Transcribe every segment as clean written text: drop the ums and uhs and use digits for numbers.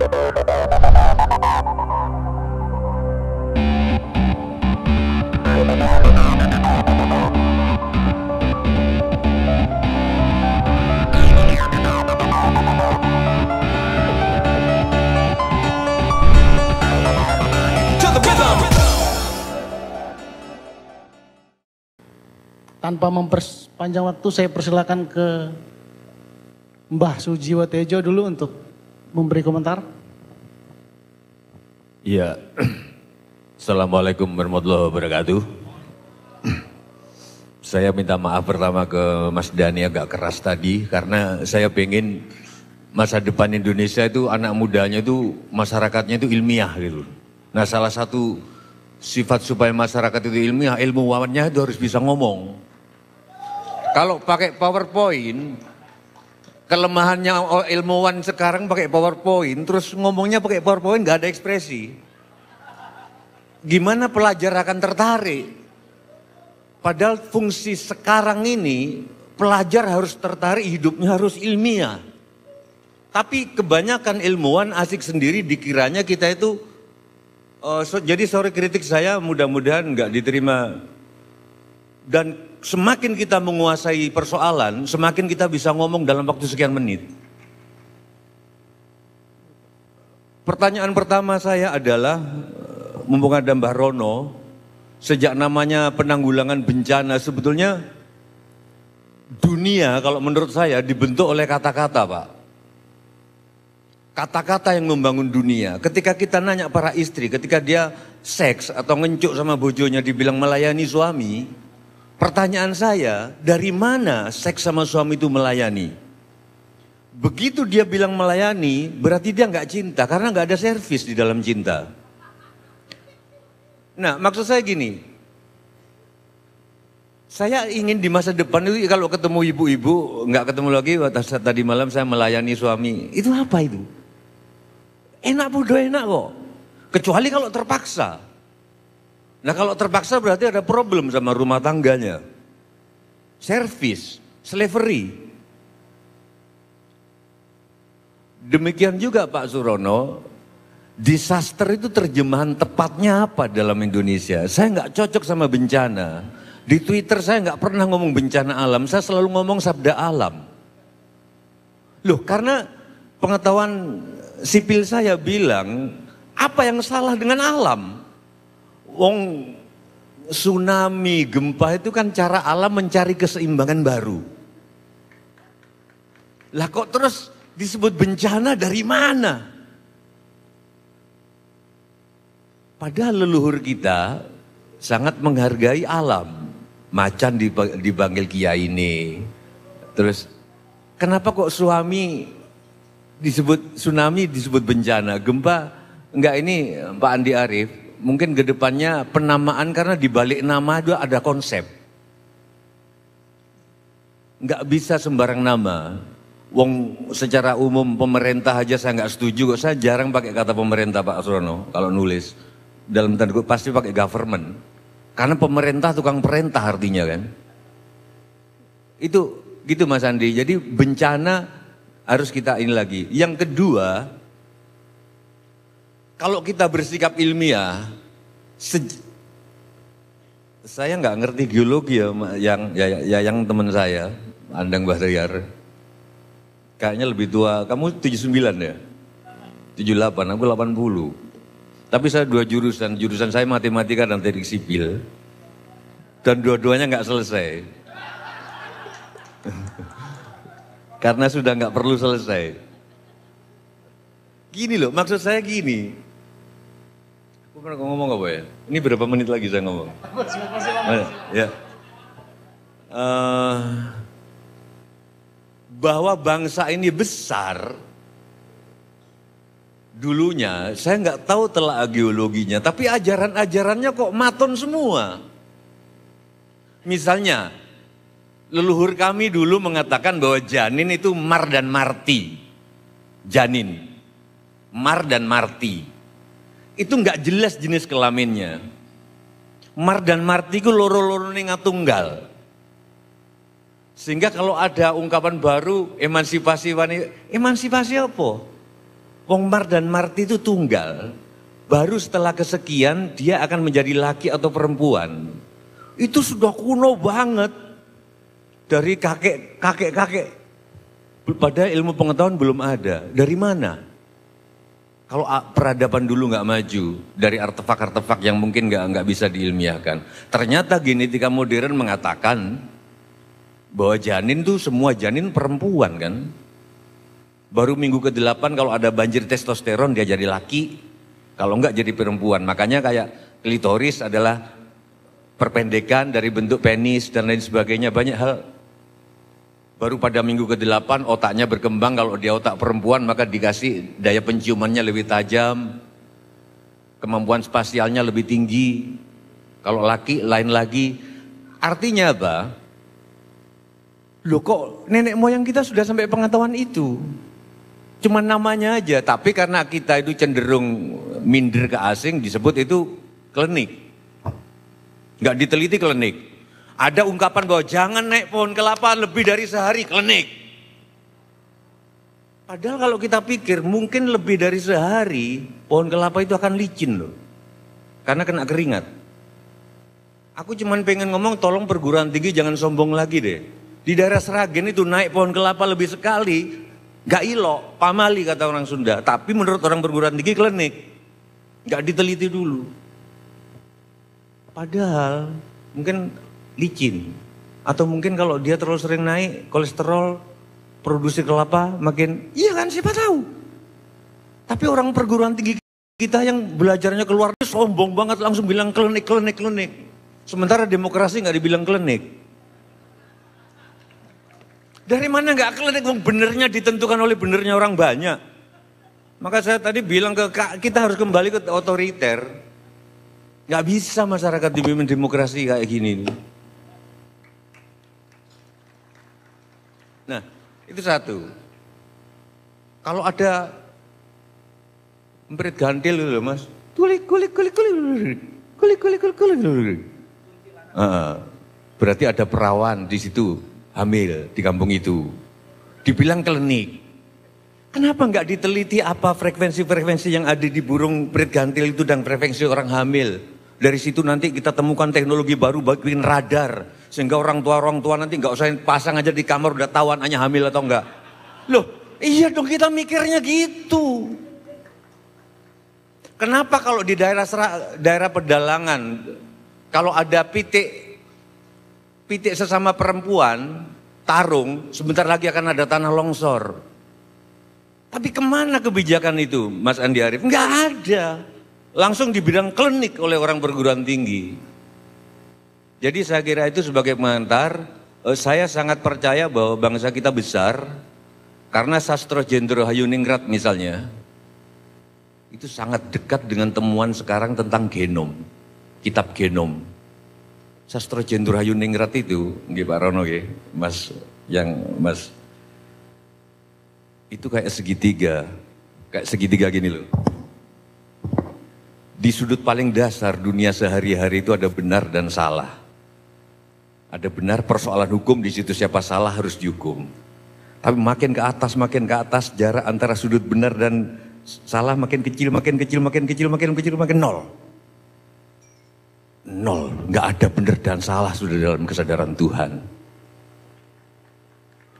Tanpa memperpanjang waktu, saya persilakan ke Mbah Sujiwo Tejo dulu untuk memberi komentar. Iya, Assalamualaikum warahmatullahi wabarakatuh. Saya minta maaf pertama ke Mas Dhani agak keras tadi, karena saya pengen masa depan Indonesia itu anak mudanya itu, masyarakatnya itu ilmiah gitu. Nah, salah satu sifat supaya masyarakat itu ilmiah, ilmuwannya itu harus bisa ngomong. Kalau pakai PowerPoint, kelemahannya ilmuwan sekarang pakai PowerPoint, terus ngomongnya pakai PowerPoint nggak ada ekspresi. Gimana pelajar akan tertarik? Padahal fungsi sekarang ini, pelajar harus tertarik, hidupnya harus ilmiah. Tapi kebanyakan ilmuwan asik sendiri, dikiranya kita itu, jadi sorry kritik saya mudah-mudahan nggak diterima. Dan semakin kita menguasai persoalan, semakin kita bisa ngomong dalam waktu sekian menit. Pertanyaan pertama saya adalah, mumpung ada Mbah Rono, sejak namanya penanggulangan bencana, sebetulnya dunia kalau menurut saya dibentuk oleh kata-kata, Pak. Kata-kata yang membangun dunia. Ketika kita nanya para istri, ketika dia seks atau ngencuk sama bojonya dibilang melayani suami, pertanyaan saya, dari mana seks sama suami itu melayani? Begitu dia bilang melayani, berarti dia nggak cinta, karena nggak ada servis di dalam cinta. Nah, maksud saya gini, saya ingin di masa depan itu kalau ketemu ibu-ibu, nggak ketemu lagi, tadi malam saya melayani suami, itu apa itu? Enak bodoh enak kok, kecuali kalau terpaksa. Nah kalau terpaksa berarti ada problem sama rumah tangganya. Servis, slavery. Demikian juga Pak Surono, disaster itu terjemahan tepatnya apa dalam Indonesia? Saya nggak cocok sama bencana. Di Twitter saya nggak pernah ngomong bencana alam, saya selalu ngomong sabda alam. Loh, karena pengetahuan sipil saya bilang, apa yang salah dengan alam? Wong tsunami, gempa itu kan cara alam mencari keseimbangan baru. Lah kok terus disebut bencana dari mana? Padahal leluhur kita sangat menghargai alam. Macan dipanggil kiai ini. Terus kenapa kok suami disebut tsunami, disebut bencana? Gempa enggak, ini Pak Andi Arief. Mungkin ke depannya penamaan karena di balik nama itu ada konsep. Enggak bisa sembarang nama. Wong secara umum pemerintah aja saya nggak setuju kok. Saya jarang pakai kata pemerintah Pak Surono kalau nulis. Dalam tanda kutip pasti pakai government. Karena pemerintah tukang perintah artinya kan. Itu gitu Mas Andi. Jadi bencana harus kita ini lagi. Yang kedua, kalau kita bersikap ilmiah, saya nggak ngerti geologi ya, yang teman saya, Andang Bahtiar. Kayaknya lebih tua, kamu 79 ya? 78, aku 80. Tapi saya dua jurusan saya matematika dan teknik sipil. Dan dua-duanya nggak selesai. Karena sudah nggak perlu selesai. Gini loh, maksud saya gini. Aku pernah ngomong apa ya? Ini berapa menit lagi saya ngomong? Ya. Bahwa bangsa ini besar, dulunya saya nggak tahu telah geologinya, tapi ajaran-ajarannya kok maton semua. Misalnya, leluhur kami dulu mengatakan bahwa janin itu mar dan marti. Janin, mar dan marti. Itu nggak jelas jenis kelaminnya. Mar dan marti itu loro-loro ngatunggal. Sehingga kalau ada ungkapan baru emansipasi wanita, emansipasi apa? Wong Mar dan Marti itu tunggal. Baru setelah kesekian dia akan menjadi laki atau perempuan. Itu sudah kuno banget. Dari kakek-kakek. Padahal ilmu pengetahuan belum ada. Dari mana? Kalau peradaban dulu nggak maju dari artefak-artefak yang mungkin nggak bisa diilmiahkan. Ternyata genetika modern mengatakan bahwa janin tuh semua janin perempuan kan. Baru minggu ke-8 kalau ada banjir testosteron dia jadi laki, kalau enggak jadi perempuan. Makanya kayak klitoris adalah perpendekan dari bentuk penis dan lain sebagainya, banyak hal. Baru pada minggu ke-8 otaknya berkembang, kalau dia otak perempuan maka dikasih daya penciumannya lebih tajam, kemampuan spasialnya lebih tinggi. Kalau laki lain lagi. Artinya apa? Loh kok nenek moyang kita sudah sampai pengetahuan itu? Cuma namanya aja, tapi karena kita itu cenderung minder ke asing disebut itu klinik. Nggak diteliti klinik. Ada ungkapan bahwa jangan naik pohon kelapa lebih dari sehari, klinik. Padahal kalau kita pikir mungkin lebih dari sehari pohon kelapa itu akan licin loh. Karena kena keringat. Aku cuman pengen ngomong tolong perguruan tinggi jangan sombong lagi deh. Di daerah Sragen itu naik pohon kelapa lebih sekali, gak ilok, pamali kata orang Sunda. Tapi menurut orang perguruan tinggi klinik. Gak diteliti dulu. Padahal mungkin licin. Atau mungkin kalau dia terlalu sering naik kolesterol, produksi kelapa makin, iya kan siapa tahu. Tapi orang perguruan tinggi kita yang belajarnya keluar sombong banget langsung bilang klinik. Sementara demokrasi gak dibilang klinik. Dari mana nggak klinik? Benernya ditentukan oleh benernya orang banyak. Maka saya tadi bilang kita harus kembali ke otoriter. Nggak bisa masyarakat dipimpin demokrasi kayak gini. Nah, itu satu. Kalau ada emprit gantil loh mas, kulik. Berarti ada perawan di situ. Hamil di kampung itu, dibilang klinik. Kenapa nggak diteliti apa frekuensi-frekuensi yang ada di burung perit gantil itu dan frekuensi orang hamil? Dari situ nanti kita temukan teknologi baru bikin radar, sehingga orang tua nanti nggak usah pasang aja di kamar udah tahu anaknya hamil atau enggak. Loh, iya dong kita mikirnya gitu. Kenapa kalau di daerah pedalangan, kalau ada pitik sesama perempuan, tarung, sebentar lagi akan ada tanah longsor. Tapi kemana kebijakan itu, Mas Andi Arief? Enggak ada. Langsung dibilang klinik oleh orang perguruan tinggi. Jadi saya kira itu sebagai pengantar, saya sangat percaya bahwa bangsa kita besar, karena Sastro Jendro Hayuningrat misalnya, itu sangat dekat dengan temuan sekarang tentang genom, kitab genom. Sastro Jendro Hayuningrat itu, nggih Pak Rono nggih, Mas itu kayak segitiga gini loh. Di sudut paling dasar dunia sehari-hari itu ada benar dan salah. Ada benar persoalan hukum di situ siapa salah harus dihukum. Tapi makin ke atas jarak antara sudut benar dan salah makin kecil, makin nol. Nol, nggak ada benar dan salah sudah dalam kesadaran Tuhan.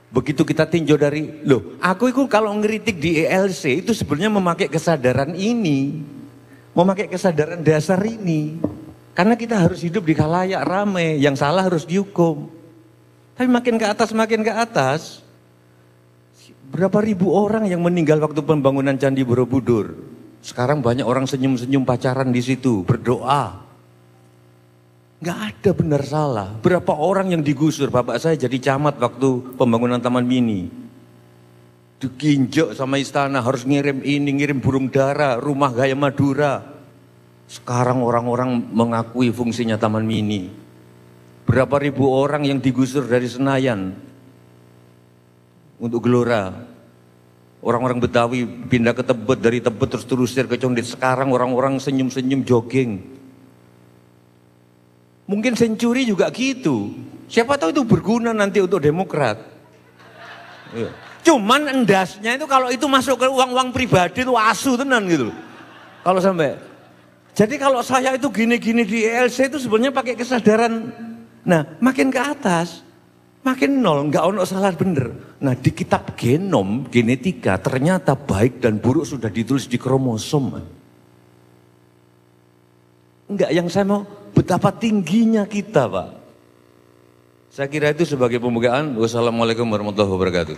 Begitu kita tinjau dari, aku itu kalau ngeritik di ELC itu sebenarnya memakai kesadaran ini, memakai kesadaran dasar ini. Karena kita harus hidup di khalayak rame, yang salah harus dihukum. Tapi makin ke atas, berapa ribu orang yang meninggal waktu pembangunan Candi Borobudur. Sekarang banyak orang senyum-senyum pacaran di situ, berdoa. Nggak ada benar salah. Berapa orang yang digusur, bapak saya jadi camat waktu pembangunan Taman Mini. Diginjak sama istana, harus ngirim burung dara, rumah gaya Madura. Sekarang orang-orang mengakui fungsinya Taman Mini. Berapa ribu orang yang digusur dari Senayan untuk Gelora. Orang-orang Betawi pindah ke Tebet, dari Tebet terus ke Condet. Sekarang orang-orang senyum-senyum jogging. Mungkin Senturi juga gitu. Siapa tahu itu berguna nanti untuk Demokrat. Cuman endasnya itu kalau itu masuk ke uang-uang pribadi itu asu tenan gitu. Kalau sampai. Jadi kalau saya itu gini-gini di ELC itu sebenarnya pakai kesadaran. Nah makin ke atas, makin nol, nggak ono salah bener. Nah di kitab genom, genetika ternyata baik dan buruk sudah ditulis di kromosom. Enggak, yang saya mau betapa tingginya kita Pak. Saya kira itu sebagai pembukaan. Wassalamualaikum warahmatullahi wabarakatuh.